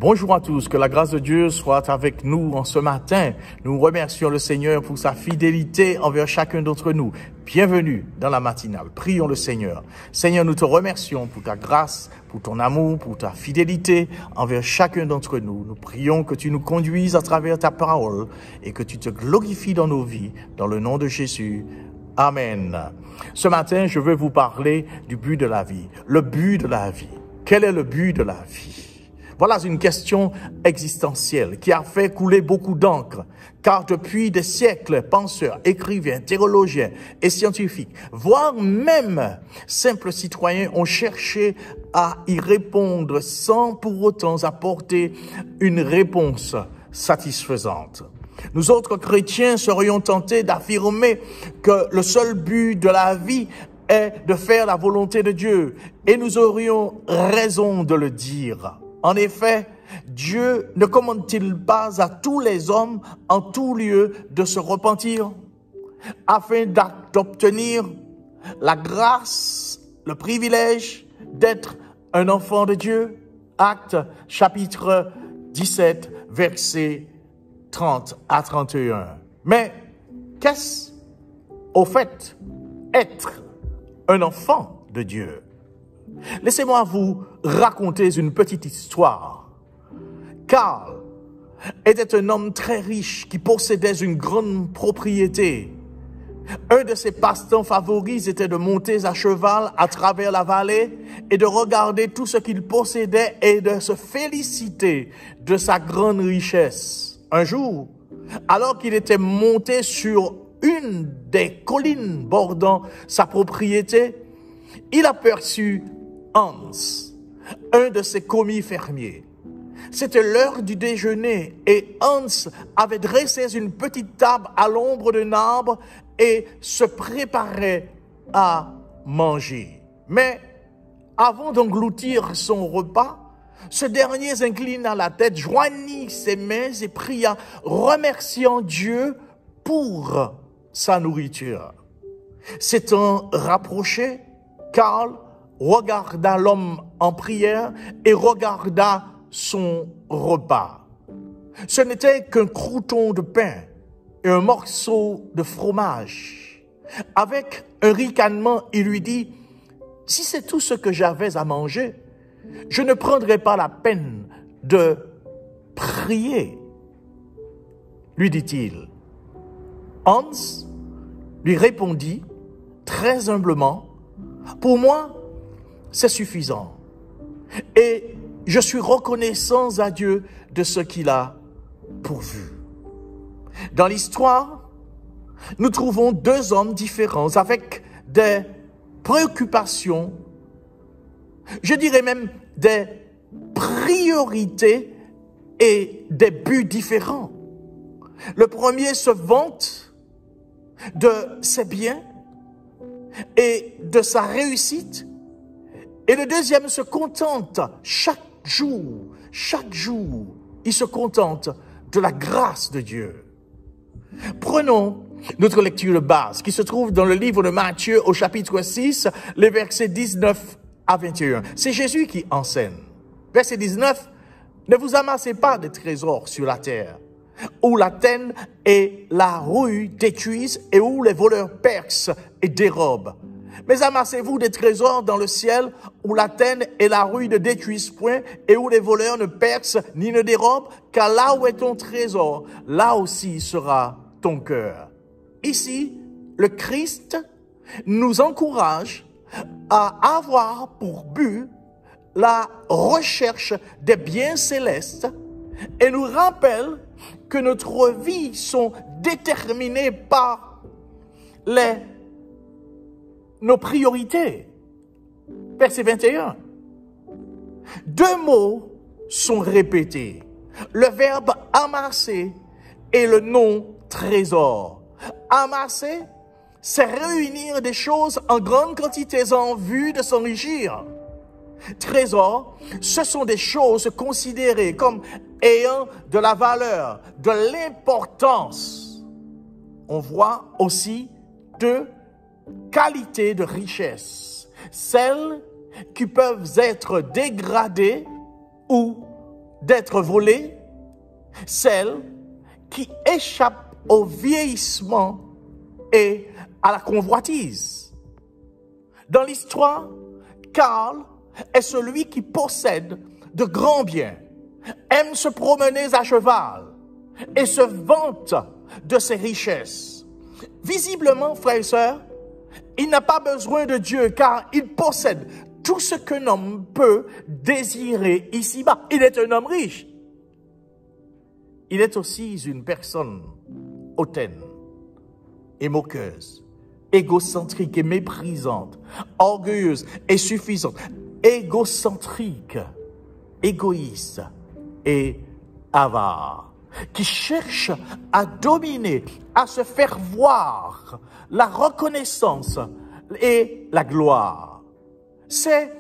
Bonjour à tous, que la grâce de Dieu soit avec nous en ce matin. Nous remercions le Seigneur pour sa fidélité envers chacun d'entre nous. Bienvenue dans la matinale. Prions le Seigneur. Seigneur, nous te remercions pour ta grâce, pour ton amour, pour ta fidélité envers chacun d'entre nous. Nous prions que tu nous conduises à travers ta parole et que tu te glorifies dans nos vies, dans le nom de Jésus. Amen. Ce matin, je veux vous parler du but de la vie. Le but de la vie. Quel est le but de la vie? Voilà une question existentielle qui a fait couler beaucoup d'encre, car depuis des siècles, penseurs, écrivains, théologiens et scientifiques, voire même simples citoyens ont cherché à y répondre sans pour autant apporter une réponse satisfaisante. Nous autres chrétiens serions tentés d'affirmer que le seul but de la vie est de faire la volonté de Dieu, et nous aurions raison de le dire. En effet, Dieu ne commande-t-il pas à tous les hommes en tout lieu de se repentir afin d'obtenir la grâce, le privilège d'être un enfant de Dieu? Actes chapitre 17, versets 30 à 31. Mais qu'est-ce au fait être un enfant de Dieu? Laissez-moi vous raconter une petite histoire. Karl était un homme très riche qui possédait une grande propriété. Un de ses passe-temps favoris était de monter à cheval à travers la vallée et de regarder tout ce qu'il possédait et de se féliciter de sa grande richesse. Un jour, alors qu'il était monté sur une des collines bordant sa propriété, il aperçut Hans, un de ses commis fermiers. C'était l'heure du déjeuner et Hans avait dressé une petite table à l'ombre d'un arbre et se préparait à manger. Mais avant d'engloutir son repas, ce dernier inclina la tête, joignit ses mains et pria, remerciant Dieu pour sa nourriture. S'étant rapproché, Karl regarda l'homme en prière et regarda son repas. Ce n'était qu'un crouton de pain et un morceau de fromage. Avec un ricanement, il lui dit, « Si c'est tout ce que j'avais à manger, je ne prendrais pas la peine de prier. » lui dit-il. Hans lui répondit très humblement, « Pour moi, c'est suffisant. Et je suis reconnaissant à Dieu de ce qu'il a pourvu. » Dans l'histoire, nous trouvons deux hommes différents avec des préoccupations, je dirais même des priorités et des buts différents. Le premier se vante de ses biens et de sa réussite, et le deuxième se contente chaque jour, il se contente de la grâce de Dieu. Prenons notre lecture de base qui se trouve dans le livre de Matthieu au chapitre 6, les versets 19 à 21. C'est Jésus qui enseigne. Verset 19, « Ne vous amassez pas de trésors sur la terre, où la teigne et la rouille détruisent et où les voleurs percent et dérobent. Mais amassez-vous des trésors dans le ciel, où la teigne et la rouille ne détruisent point, et où les voleurs ne percent ni ne dérobent, car là où est ton trésor, là aussi sera ton cœur. » Ici, le Christ nous encourage à avoir pour but la recherche des biens célestes et nous rappelle que notre vie sont déterminées par nos priorités. Verset 21. Deux mots sont répétés. Le verbe amasser et le nom trésor. Amasser, c'est réunir des choses en grande quantité en vue de s'enrichir. Trésor, ce sont des choses considérées comme ayant de la valeur, de l'importance. On voit aussi deux qualités de richesse, celles qui peuvent être dégradées ou d'être volée, celle qui échappe au vieillissement et à la convoitise. Dans l'histoire, Karl est celui qui possède de grands biens, aime se promener à cheval et se vante de ses richesses. Visiblement, frères et sœurs, il n'a pas besoin de Dieu car il possède tout ce qu'un homme peut désirer ici-bas. Il est un homme riche. Il est aussi une personne hautaine et moqueuse, égocentrique et méprisante, orgueilleuse et suffisante, égocentrique, égoïste et avare, qui cherche à dominer, à se faire voir la reconnaissance et la gloire. C'est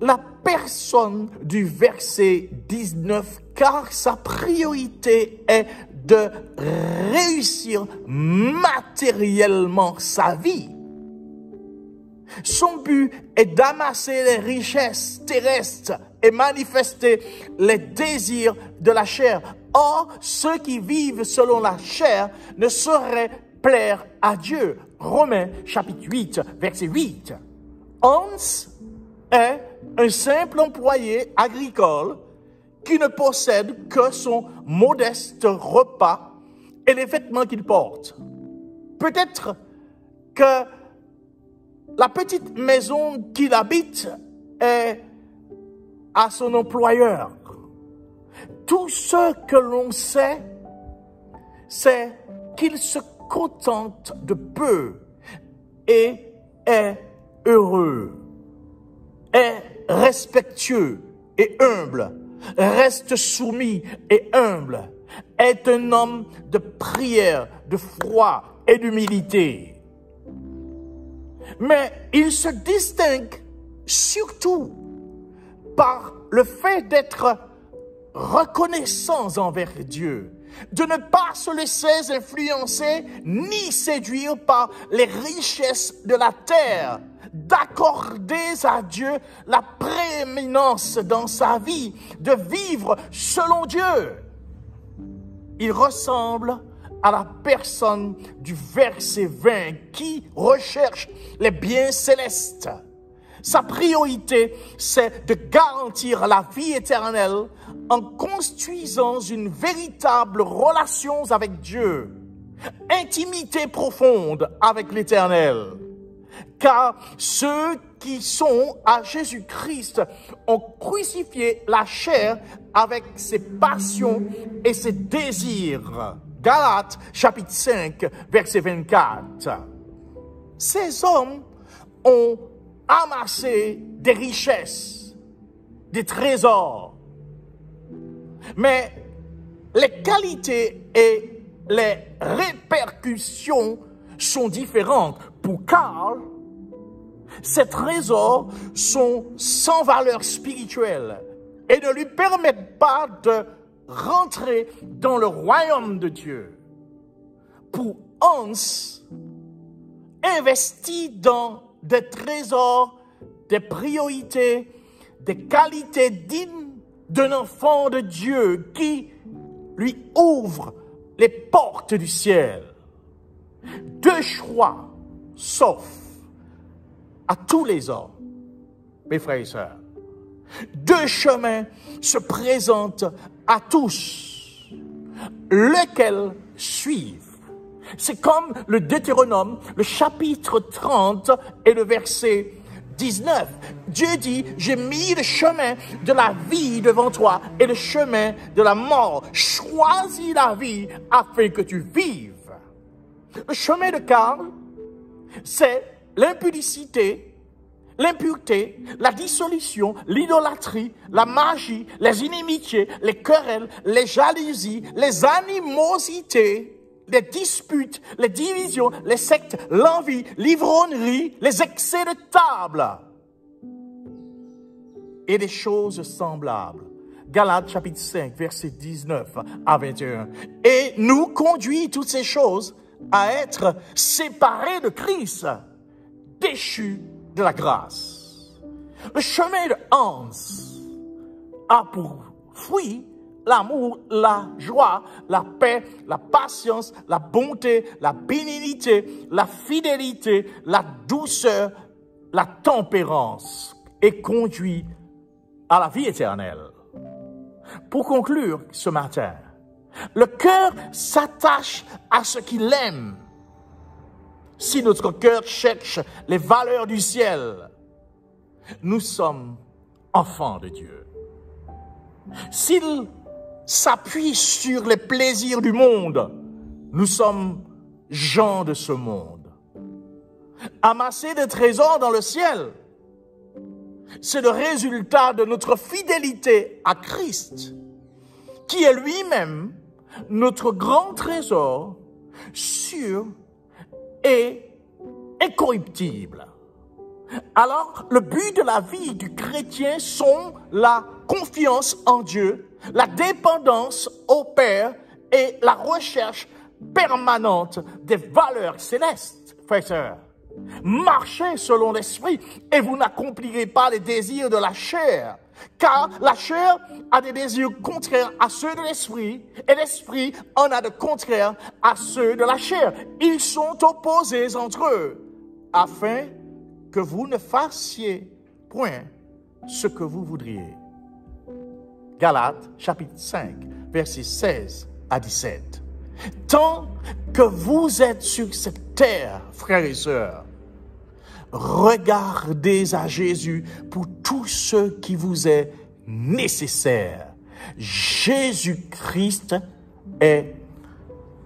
la personne du verset 19, car sa priorité est de réussir matériellement sa vie. Son but est d'amasser les richesses terrestres et manifester les désirs de la chair. Or, ceux qui vivent selon la chair ne sauraient plaire à Dieu. Romains chapitre 8, verset 8. Hans est un simple employé agricole qui ne possède que son modeste repas et les vêtements qu'il porte. Peut-être que la petite maison qu'il habite est à son employeur. Tout ce que l'on sait, c'est qu'il se contente de peu et est heureux, est respectueux et humble, reste soumis et humble, est un homme de prière, de foi et d'humilité. Mais il se distingue surtout par le fait d'être reconnaissant envers Dieu, de ne pas se laisser influencer ni séduire par les richesses de la terre, d'accorder à Dieu la prééminence dans sa vie, de vivre selon Dieu. Il ressemble à la personne du verset 20 qui recherche les biens célestes. Sa priorité, c'est de garantir la vie éternelle en construisant une véritable relation avec Dieu, intimité profonde avec l'Éternel. Car ceux qui sont à Jésus-Christ ont crucifié la chair avec ses passions et ses désirs. Galates chapitre 5, verset 24. Ces hommes ont amassé des richesses, des trésors. Mais les qualités et les répercussions sont différentes. Pour Karl, ces trésors sont sans valeur spirituelle et ne lui permettent pas de rentrer dans le royaume de Dieu. Pour Hans, investi dans des trésors, des priorités, des qualités dignes d'un enfant de Dieu qui lui ouvre les portes du ciel. Deux choix s'offrent à tous les hommes, mes frères et sœurs. Deux chemins se présentent à tous, lequel suivre. C'est comme le Deutéronome, le chapitre 30 et le verset 19. Dieu dit, j'ai mis le chemin de la vie devant toi et le chemin de la mort. Choisis la vie afin que tu vives. Le chemin de Karl, c'est l'impudicité, l'impureté, la dissolution, l'idolâtrie, la magie, les inimitiés, les querelles, les jalousies, les animosités, les disputes, les divisions, les sectes, l'envie, l'ivrognerie, les excès de table et des choses semblables. Galates chapitre 5, verset 19 à 21. Et nous conduit toutes ces choses à être séparés de Christ, déchus de la grâce. Le chemin de Hans a pour fruits, l'amour, la joie, la paix, la patience, la bonté, la bénignité, la fidélité, la douceur, la tempérance et conduit à la vie éternelle. Pour conclure ce matin, le cœur s'attache à ce qu'il aime. Si notre cœur cherche les valeurs du ciel, nous sommes enfants de Dieu. S'il s'appuie sur les plaisirs du monde, nous sommes gens de ce monde. Amasser des trésors dans le ciel, c'est le résultat de notre fidélité à Christ, qui est lui-même notre grand trésor sûr et incorruptible. Alors, le but de la vie du chrétien sont la confiance en Dieu, la dépendance au Père et la recherche permanente des valeurs célestes, frères et sœurs. Marchez selon l'esprit et vous n'accomplirez pas les désirs de la chair, car la chair a des désirs contraires à ceux de l'esprit et l'esprit en a de contraires à ceux de la chair. Ils sont opposés entre eux, afin que vous ne fassiez point ce que vous voudriez. Galates, chapitre 5, versets 16 à 17. Tant que vous êtes sur cette terre, frères et sœurs, regardez à Jésus pour tout ce qui vous est nécessaire. Jésus-Christ est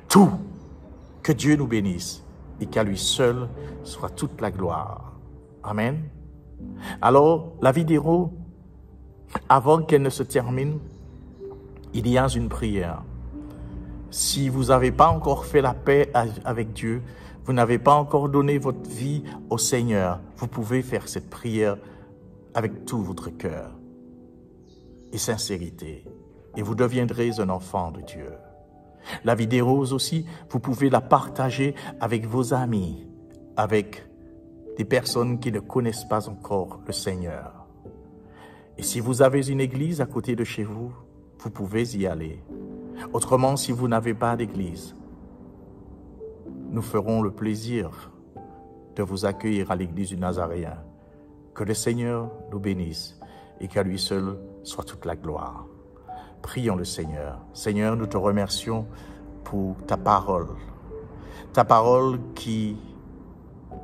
tout. Que Dieu nous bénisse et qu'à lui seul soit toute la gloire. Amen. Alors, la vidéo, avant qu'elle ne se termine, il y a une prière. Si vous n'avez pas encore fait la paix avec Dieu, vous n'avez pas encore donné votre vie au Seigneur, vous pouvez faire cette prière avec tout votre cœur et sincérité, et vous deviendrez un enfant de Dieu. La vidéo aussi, vous pouvez la partager avec vos amis, avec des personnes qui ne connaissent pas encore le Seigneur. Et si vous avez une église à côté de chez vous, vous pouvez y aller. Autrement, si vous n'avez pas d'église, nous ferons le plaisir de vous accueillir à l'église du Nazaréen. Que le Seigneur nous bénisse et qu'à lui seul soit toute la gloire. Prions le Seigneur. Seigneur, nous te remercions pour ta parole qui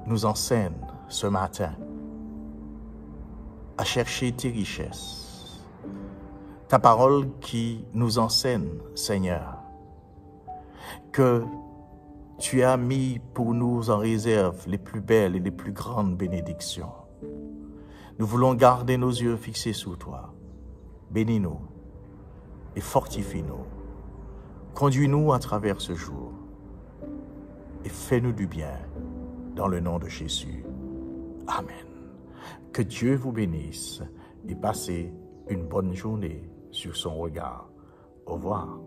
nous enseigne ce matin à chercher tes richesses. Ta parole qui nous enseigne, Seigneur, que tu as mis pour nous en réserve les plus belles et les plus grandes bénédictions. Nous voulons garder nos yeux fixés sur toi. Bénis-nous et fortifie-nous. Conduis-nous à travers ce jour et fais-nous du bien dans le nom de Jésus. Amen. Que Dieu vous bénisse et passez une bonne journée sur son regard. Au revoir.